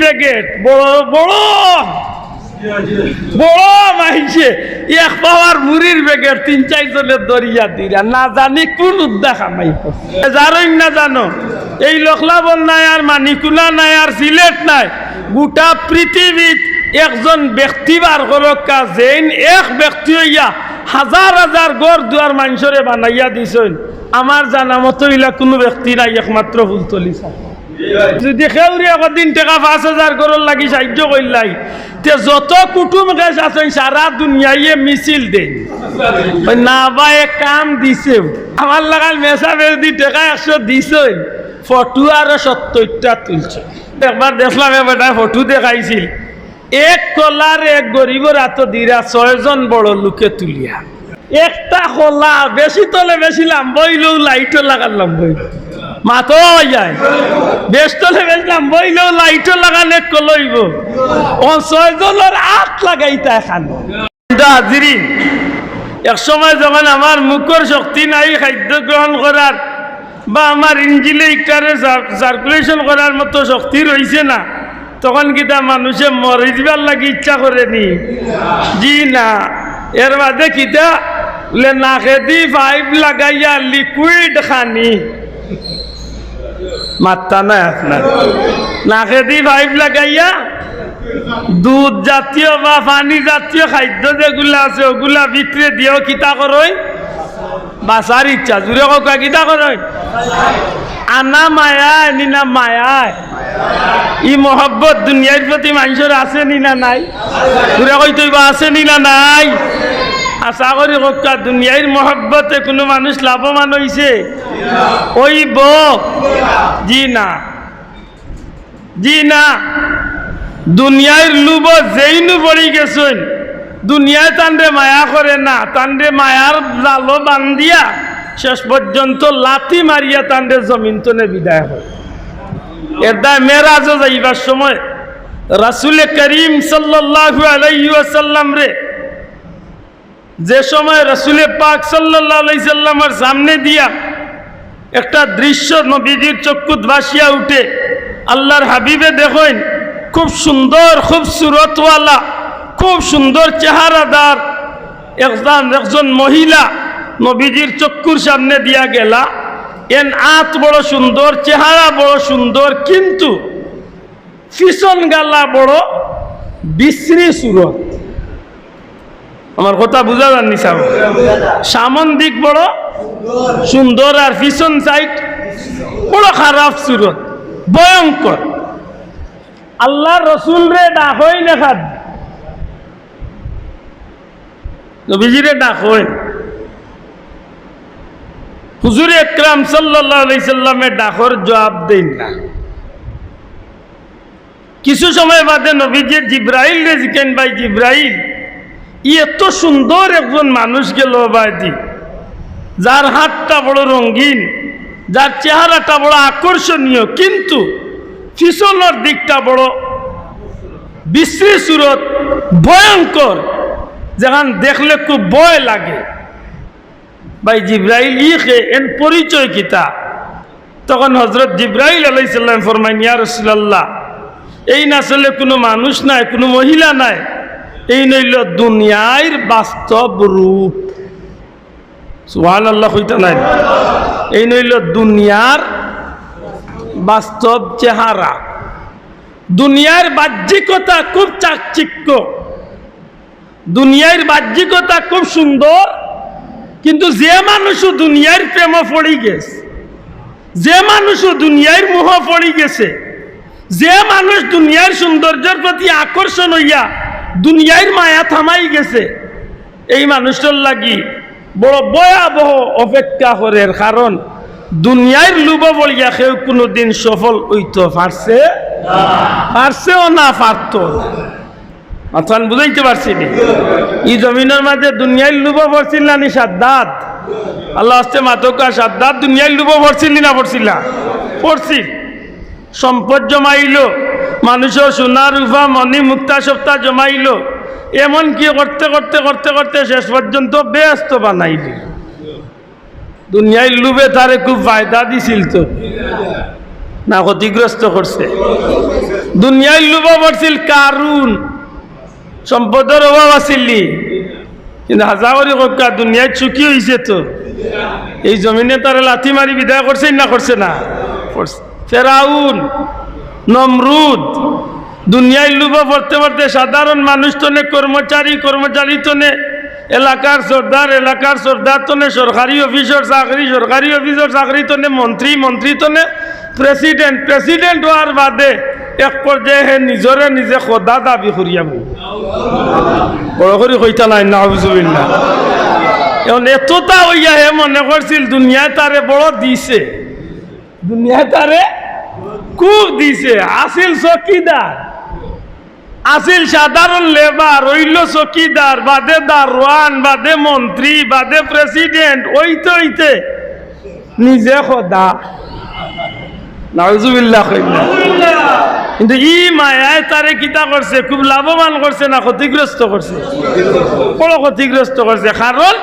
Packet বড় বড় বড় মাইছে এক পাওয়ার মুড়ির প্যাকেট 3-4 জনের দরিয়া দিরা না জানি কোন উদ্যোগ আমাই যারই না জানো এই লখলাবন নাই আর মানিকুলা নাই আর সিলেট নাই গোটা পৃথিবীত একজন ব্যক্তি বার করক্কা যেন এক ব্যক্তি হইয়া হাজার হাজার ঘর দুয়ার মানুষরে বানাইয়া দিছেন আমার জানা মতো ইলা কোনো ব্যক্তি নাই একমাত্র ফুলতলিছা যদি খেউরি একদিন টাকা 5,000 করর লাগি সাহায্য করলাই তে যত কুটুম গেছ আছেন সারা দুনিয়ায় মিছিল দেন না ভাই কাম দিছে আমার লাগাল মেসা বেশ দি টাকা 100 দিছেন ফটো আর 70টা তুলছে একবার দেখলাম বেটা ফটো দেখাইছিল এক কলার এক গরিবের হাত দিরা 6 জন বড় লোকে তুলিয়া একটা খোলা বেশি তলে বেশি লাম্বইলেও লাইটও লাগালাম বই মাতো যায় বেশ তলে বেশি লাম্বইলেও লাইটও লাগালে কলইব ও 6 জনের আট লাগাইতা এখান হাজিরিন এক সময় যখন আমার মুখের শক্তি নাই খাদ্য গ্রহণ করার বা আমার ইঞ্জিলে ইটারে সার্কুলেশন করার মতো শক্তি রয়েছে না তখন কিতা মানুষে মরে দিবার লাগি ইচ্ছা করেনি জি না এর বাদে কিতা নাকে দি পাইপ লাগাইয়া লিকুইড খানি মাত্তা নাই আপনার নাকে দি পাইপ লাগাইয়া দুধ জাতীয় বা পানি জাতীয় খাদ্য যেগুলা আছে ওগুলা ভিতরে দিয়েও কিতা করই বাঁচার ইচ্ছা জুড়ে কাকা কিতা করই আনা মায়ায় নিনা মায়ায় ই মহব্বত দুনিয়ার প্রতি মানুষের আছে নিনা নাই জুড়ে কই তৈবা আছে নিনা নাই আশা করি কাকা দুনিয়ার মহব্বতে কোনো মানুষ লাভবান হইছে ওই জি না জি না দুনিয়ার লুব যেইনু পড়ি গেছেন দুনিয়ায় তান্ডে মায়া করে না তান্ডে মায়ার জালো বান্ধিয়া শেষ পর্যন্ত লাথি মারিয়া তান্ডে জমিন তনে বিদায় হয় এর দায় মেরাজও যাইবার সময় রাসূল করিম সাল্লাল্লাহু আলাইহি ওয়াসাল্লাম রে যে সময় রাসূল পাক সাল্লাল্লাহু আলাইহি সাল্লামের সামনে দিয়া একটা দৃশ্য নবীজির চক্ষুত ভাসিয়া উঠে আল্লাহর হাবিবে দেখেন খুব সুন্দর খুব সুরতওয়ালা খুব সুন্দর চেহারাদার একজন মহিলা নবীজির চক্ষুর সামনে দিয়া গেলা এন আত বড় সুন্দর চেহারা বড় সুন্দর কিন্তু ফিসন গালা বড় বিশ্রী সুরত আমার কথা বুঝা যাননি সাহেব সামন দিক বড় সুন্দর আর ফিসন সাইড বড় খারাপ সুরত ভয়ঙ্কর আল্লাহ রসুল রে ডাকই না খাদ নবীজিরে ডাকই হুজুর আকরাম সাল্লাল্লাহু আলাইহি সাল্লামের ডাকর জবাব দেন না কিছু সময় বাদে নবীজি জিব্রাইল রে জিকেন ভাই জিব্রাইল এত সুন্দর একজন মানুষ গেল বাইদি যার হাতটা বড় রঙিন যার চেহারাটা বড় আকর্ষণীয় কিন্তু পিছনের দিকটা বড় বিশ্রী সুরত ভয়ঙ্কর যেখান দেখলে খুব ভয় লাগে ভাই জিব্রাইল ইখে এর পরিচয় কিতা তখন হযরত জিব্রাইল আলাইহিস সালাম ফরমাইন ইয়া রাসূলুল্লাহ এই না আসলে কোনো মানুষ নাই কোনো মহিলা নাই এই নইল দুনিয়ার বাস্তব রূপ সুবহানাল্লাহ কইতা নাই এই নইল দুনিয়ার বাস্তব চেহারা দুনিয়ার বাহ্যিকতা খুব চাকচিক্য দুনিয়ার বাহ্যিকতা খুব সুন্দর কিন্তু যে মানুষ দুনিয়ার প্রেমে পড়ি গেছে যে মানুষ দুনিয়ার মোহ পড়ি গেছে যে মানুষ দুনিয়ার সৌন্দর্যের প্রতি আকর্ষণ হইয়া দুনিয়ার মায়া থামাই গেছে এই মানুষটার লাগি বড় ভয়াবহ অপেক্ষা করে কারণ দুনিয়ার লুব বলিয়া কেউ কোনোদিন সফল হইতে পারছে পারছেও না পারতো মাথান বুঝাইতে পারছি নি এই জমিনের মাঝে দুনিয়ার লুব পড়ছিল না নি সাদ্দাত আল্লাহ হস্তে মাতকা সাদ্দাত দুনিয়ার লুব পড়ছিলি না পড়ছিলা পড়ছিল সম্পদ জমাইল মানুষের সোনা রূপা মণি মুক্তা সপ্তাহ জমাইল এমন কি করতে করতে করতে করতে শেষ পর্যন্ত ব্যস্ত বানাইল দুনিয়ার লুবে তারে খুব ফায়দা দিছিল তো না ক্ষতিগ্রস্ত করছে দুনিয়ায় লুভ পড়ছিল কারুন, সম্পদের অভাব আসিলি, কিন্তু হাজারি কক্কা দুনিয়ায় চুকি হয়েছে তো। এই জমিনে তারা লাথি মারি বিদায় করছে না করছে না? ফেরাউন, নমরুদ, দুনিয়ায় লুভ পড়তে পড়তে সাধারণ মানুষ তনে কর্মচারী তনে এলাকার সর্দার তনে সরকারি অফিসর চাকরি তনে মন্ত্রী তনে প্রেসিডেন্ট হওয়ার বাদে এক পর্যায়ে হে নিজে খোদা দাবি করিয়াব। বড় করে কইতা নাই নাউজুবিল্লাহ। এখন এতটা হইয়া হে মনে করছিল দুনিয়ায় তারে বড় দিছে, দুনিয়ায় তারে খুব দিছে। আসিল চকিদার, আসিল সাধারণ লেবার, হইল চকিদার, বাদে দারোয়ান, বাদে মন্ত্রী, বাদে প্রেসিডেন্ট, হইতে নিজে খোদা। নাউজুবিল্লাহ। কিন্তু ই মায়ায় তারে কিতা করছে, খুব লাভবান করছে না ক্ষতিগ্রস্ত করছে? বড় ক্ষতিগ্রস্ত করছে। কারণ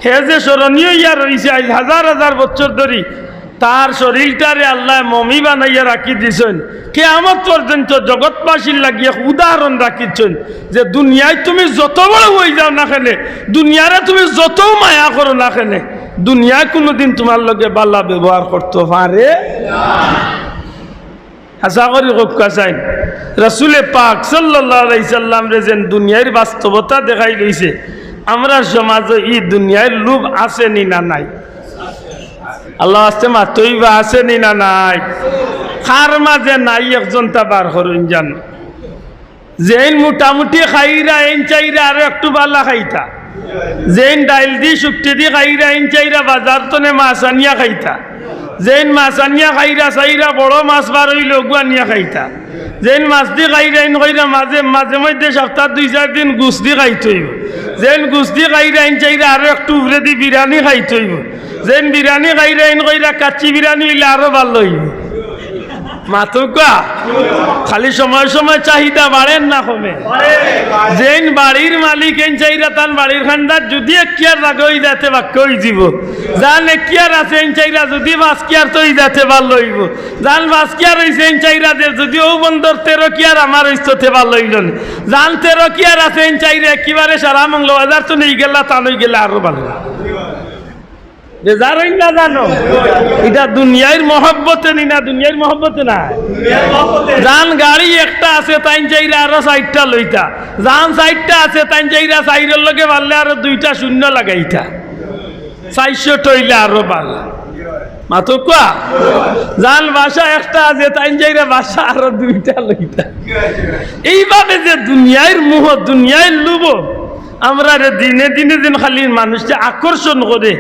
হে যে স্মরণীয় ইয়া রয়েছে আজ হাজার বছর ধরে, তার শরীরটারে আল্লাহ মমি বানাইয়া রাখি দিছেন। কিয়ামত পর্যন্ত জগৎবাসীর লাগিয়ে উদাহরণ রাখিছেন যে দুনিয়ায় তুমি যত বড় হয়ে যাও না কেন, দুনিয়ারে তুমি যত মায়া করো না কেন, দুনিয়ায় কোনোদিন তোমার লগে বালা ব্যবহার করতে পারে আশা করি কক্কা চাই। রাসূলে পাক সাল্লাল্লাহু আলাইহি সাল্লাম রে যেন দুনিয়ার বাস্তবতা দেখাই লইছে। আমরা সমাজে এই দুনিয়ার লোভ আছে নি না নাই? আল্লাহ আসতে মাত্রই বা আছে নি না নাই? কার মাঝে নাই একজন তা বার করুন জান। যেন মোটামুটি খাইরা এন চাইরা আরো একটু বালা খাইতা, যেন ডাইল দি শুক্তি দি খাইরা এন চাইরা বাজার তনে মাছ আনিয়া খাইতা, যেন মাছ আনিয়া খাইরা চাইরা বড় মাছ বার হইল ওগুয়া নিয়া খাইতা, যেন মাছ দি খাইরা এন খাইরা মাঝে মধ্যে সপ্তাহ 2-4 দিন গুছ দি খাইতে হইব, যেন গুছ দি খাইরা এন চাইরা আরো একটু উপরে দি বিরিয়ানি খাইতে হইব, যেন বিরিয়ানি খাইরা এন কইরা কাচ্চি বিরিয়ানি হইলে আরো ভালো হইব। মাতুকা খালি সময় চাহিদা বাড়েন না কমে? যেন বাড়ির মালিক এন চাইরা তান বাড়ির খান্দার যদি কিয়ার রাগ হয়ে যাতে বাক্য হয়ে যাব, জান কিয়ার আছে এন চাইরা যদি বাস কিয়ার তো যাতে ভালো হইব, জান বাস কিয়ার হয়েছে এন চাইরা যদি ও বন্দর 13 কিয়ার আমার হইতে ভালো হইল, জান 13 কিয়ার আছে এন চাইরা একেবারে সারা মঙ্গল বাজার তো নেই গেলা তা নই গেলে আরো ভালো। বেজারই না জানো এটা দুনিয়ার মহব্বতে নি না? দুনিয়ার মহব্বতে না। জান গাড়ি একটা আছে তাই চাইরা আরো 4টা লইতা, জান 4টা আছে তাই চাইরা 4-এর লগে পারলে আরো 2টা শূন্য লাগাইতা, 400 টইলে আরো ভালো। মাতো কোয়া জান বাসা একটা আছে তাই চাইরা বাসা আরো 2টা লইতা। এইভাবে যে দুনিয়ার মোহ, দুনিয়ার লোভ আমরা দিনে দিনে দিন খালি মানুষকে আকর্ষণ করে,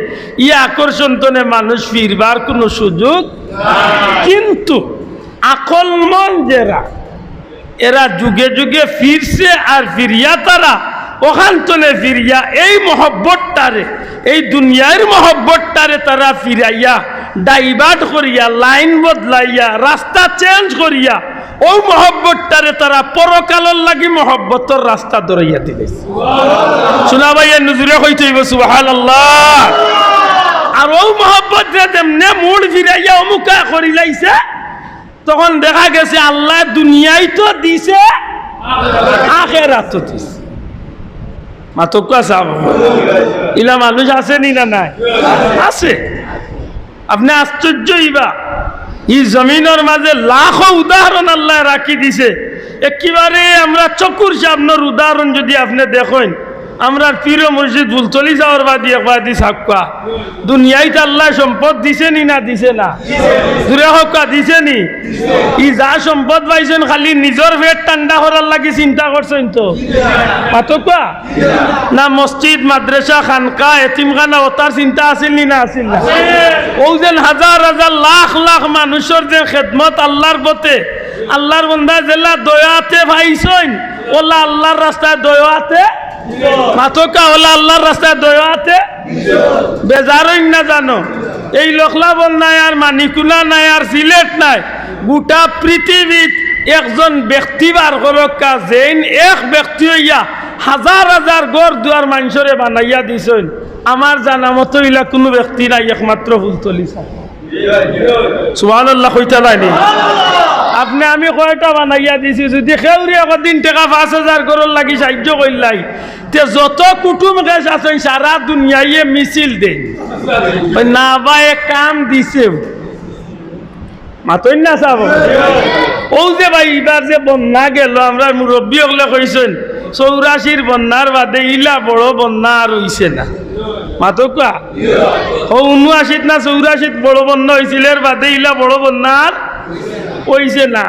ই আকর্ষণ তো মানুষ ফিরবার কোনো সুযোগ। কিন্তু আকলমন যারা এরা যুগে যুগে ফিরছে আর ফিরিয়া তারা ওখান তনে ফিরিয়া এই মহব্বতটারে, এই দুনিয়ার মহব্বতটারে তারা ফিরাইয়া ডাইভার্ট করিয়া, লাইন বদলাইয়া, রাস্তা চেঞ্জ করিয়া ও মহব্বতটারে তারা পরকালের লাগি মহব্বতর রাস্তা ধরাইয়া দিলে। শোনা ভাইয়া নজরে হইতে হইব সুবহানাল্লাহ। আর ও মহব্বত যেমনে মূল ফিরাইয়া অমুকা করি লাইছে, তখন দেখা গেছে আল্লাহ দুনিয়ায় তো দিছে, আখিরাত তো দিছে। মাতকা সাহেব ইলা মানুষ আছে নি না নাই? আছে। আপনি আশ্চর্য হইবা, এই জমিনের মাঝে লাখো উদাহরণ আল্লাহ রাখি দিছে। একেবারে আমরা চকুর সামনের উদাহরণ যদি আপনি দেখেন, আমরা পীর মসজিদ বুলতলি যাওয়ার বাদি সাক্কা দুনিয়ায় আল্লাহ সম্পদ দিছে নি না? দিছে না? দূরে হকা দিছে নি? ই যা সম্পদ পাইছেন খালি নিজের পেট ঠান্ডা করার লাগি চিন্তা করছেন তো? পাতকা না মসজিদ, মাদ্রাসা, খানকা, এতিমখানা ওটার চিন্তা আছিল নি না? আছিল না? ও যেন হাজার হাজার লাখ লাখ মানুষের যে খেদমত আল্লাহর পথে, আল্লাহর বন্দা জেলা দয়াতে ভাইছেন, ওলা আল্লাহর রাস্তায় দয়াতে মাতকা, ওলা আল্লাহর রাস্তায় দয়াতে বেজারই না জানো। এই লখলাবন নাই, আর মানিকুলা নাই, আর সিলেট নাই, গোটা পৃথিবীত একজন ব্যক্তি বার করক্কা যেন এক ব্যক্তি হইয়া হাজার হাজার ঘর দুয়ার মানুষরে বানাইয়া দিছেন। আমার জানা মতো ইলা কোনো ব্যক্তি নাই, একমাত্র ফুলতলি। সুবহানাল্লাহ কইতা পাইনি আপনি আমি কয়টা বানাইয়া দিছি যদি খেউরি একদিন টাকা 5,000 করর লাগি সাহায্য করলাই তে যত কুটুম গেছ আছেন সারা দুনিয়ায় মিছিল দেন না ভাই কাম দিছে মাতই না চাব ও যে ভাই এবার যে বন্যা গেল আমরা মুরব্বী হলে কইছেন 84 বন্যার বাদে ইলা বড় বন্যা আর হইছে না মাতকা ও 79 না 84 বড় বন্যা হয়েছিল এর বাদে ইলা বড় বন্যা আর হইছে না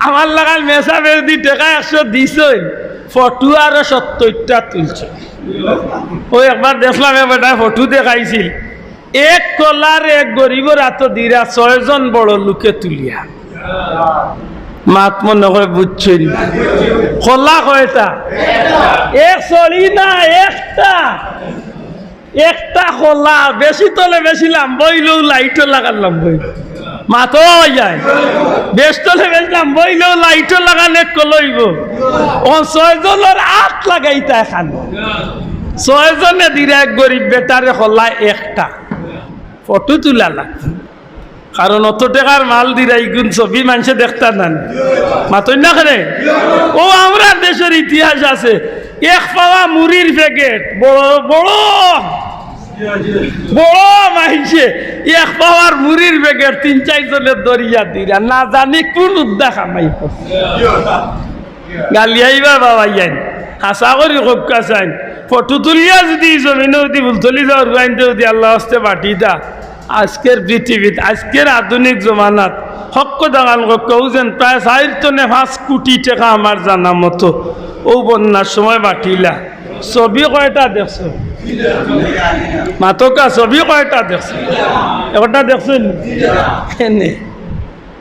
আমার লাগাল মেসা বেদি টাকা 100 দিছে ফটো আর 70টা তুলছে ওই একবার দেখলাম বেটা ফটো দেখাইছিল এক কলার এক গরিবের হাত দিরা 6 জন বড় লোকে তুলিয়া মাত মনে করে বুঝছেন কলা কয়টা এক চলি না একটা কলা বেশি তলে বেশিলাম বইলেও লাইটও লাগালাম বই মাতো যায় বেশ তলে বেশলাম বইলেও লাইটও লাগালে কলইব ও 6 জনের আট লাগাইতা এখান 6 জনে দিরা এক গরিব বেটারে কলা একটা ফটো তুলা লাগছে কারণ অত টাকার মাল দিরা ইগুন ছবি মানুষে দেখতা না মাতই না করে ও আমরা দেশের ইতিহাস আছে এক পাওয়া মুড়ির প্যাকেট বড় বড় বড় মাইছে এক পাওয়ার মুড়ির প্যাকেট 3-4 জনের দরিয়া দিরা না জানি কোন উদ্দা খামাই গালিয়াইবা বাবা যাই হাসা করি কক্কা চাইন ফটো তুলিয়া যদি জমিনে যদি ভুলতলি যাওয়ার রুয়াইনতে যদি আল্লাহ হস্তে পাঠি দা আজকের পৃথিবীত আজকের আধুনিক জমানাত হক্ক দাগান কৌছেন প্রায় 4.5 কোটি টাকা আমার জানা মতো ও বন্যার সময় বাটিলা ছবি কয়টা দেখছো মাতকা ছবি কয়টা দেখছো একটা দেখছো এনে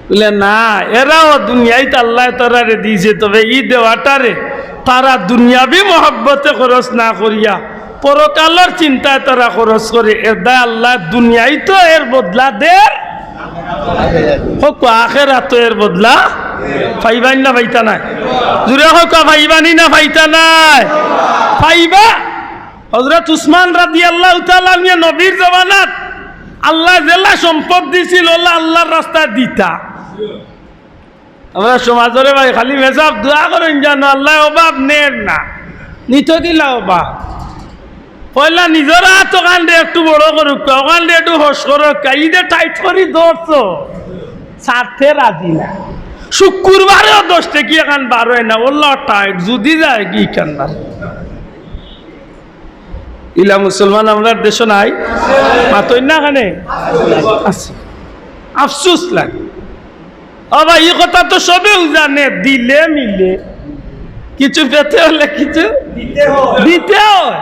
বলে না এরাও দুনিয়ায় আল্লাহ তারারে দিয়েছে তবে ই দেওয়াটারে তারা দুনিয়াবি মহব্বতে খরচ না করিয়া পরকালের চিন্তায় তারা খরচ করে এর দায় আল্লাহ দুনিয়ায় তো এর বদলা দের হোক আখেরাত তো এর বদলা পাইবানি না পাইতা নাই জুড়ে হোক পাইবানি না পাইতা নাই পাইবা হযরত উসমান রাদিয়াল্লাহু তাআলা নিয়ে নবীর জমানাত আল্লাহ জেলা সম্পদ দিছিল আল্লাহর রাস্তায় দিতা আমরা সমাজরে ভাই খালি মেসাব দোয়া করেন জানো আল্লাহ অভাব নেন না নিত দিলা অভাব পয়লা নিজের হাত ওখান দিয়ে একটু বড় করুক ওখান দিয়ে একটু হস করুক ঈদে টাইট করি ধরছ স্বার্থে রাজি না শুক্রবারেও 10 টাকা এখান বার হয় না ওল্লা টাইট যদি যায় কি কান্না ইলা মুসলমান আমরা দেশ নাই মাতই না খানে আফসোস লাগে আবার এই কথা তো সবেও জানে দিলে মিলে কিছু পেতে হলে কিছু দিতে হয়